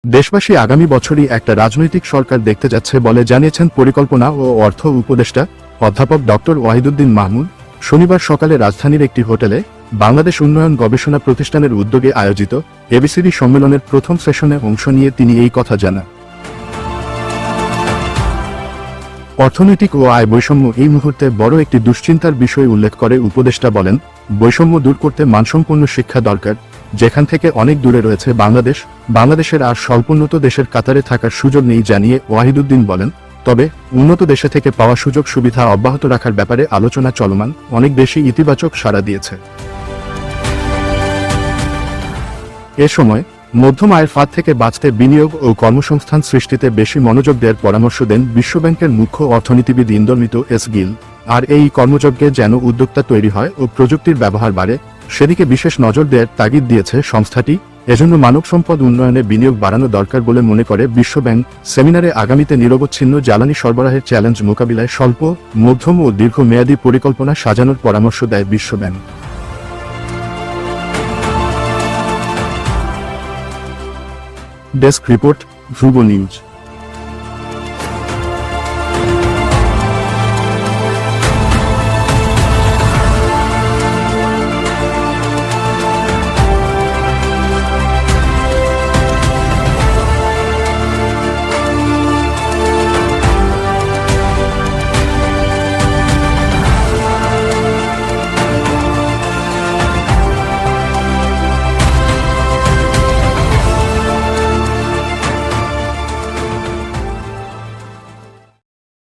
দেশবাসী আগামী বছরই একটা রাজনৈতিক সরকার দেখতে যাচ্ছে বলে জানিয়েছেন পরিকল্পনা ও অর্থ উপদেষ্টা অধ্যাপক ডক্টর ওয়াহিদুদ্দিন মাহমুদ। শনিবার সকালে রাজধানীর একটি হোটেলে বাংলাদেশ উন্নয়ন গবেষণা প্রতিষ্ঠানের উদ্যোগে আয়োজিত এবিসিডি সম্মেলনের প্রথম সেশনে অংশ নিয়ে তিনি এই কথা জানান। অর্থনৈতিক ও আয় বৈষম্য এই মুহূর্তে বড় একটি দুশ্চিন্তার বিষয় উল্লেখ করে উপদেষ্টা বলেন, বৈষম্য দূর করতে মানসম্পন্ন শিক্ষা দরকার, যেখান থেকে অনেক দূরে রয়েছে বাংলাদেশের আর স্বল্পোন্নত দেশের কাতারে থাকার সুযোগ নেই জানিয়ে ওয়াহিদুদ্দিন বলেন, তবে উন্নত দেশে থেকে পাওয়া সুযোগ সুবিধা অব্যাহত রাখার ব্যাপারে আলোচনা চলমান, অনেক দেশই ইতিবাচক সাড়া দিয়েছে। এ সময় মধ্যম আয়ের ফাঁদ থেকে বাঁচতে বিনিয়োগ ও কর্মসংস্থান সৃষ্টিতে বেশি মনোযোগ দেওয়ার পরামর্শ দেন বিশ্বব্যাংকের মুখ্য অর্থনীতিবিদ ইন্দ্রমিত এস গিল। আর এই কর্মযজ্ঞে যেন উদ্যোক্তা তৈরি হয় ও প্রযুক্তির ব্যবহার বাড়ে, সেদিকে বিশেষ নজর দেওয়ার তাগিদ দিয়েছে সংস্থাটি। এজন্য মানব সম্পদ উন্নয়নে বিনিয়োগ বাড়ানো দরকার বলে মনে করে বিশ্বব্যাংক। সেমিনারে আগামীতে নিরবচ্ছিন্ন জ্বালানি সরবরাহের চ্যালেঞ্জ মোকাবিলায় স্বল্প, মধ্যম ও দীর্ঘমেয়াদী পরিকল্পনা সাজানোর পরামর্শ দেয় বিশ্বব্যাংক। ডেস্ক রিপোর্ট, ধ্রুব নিউজ।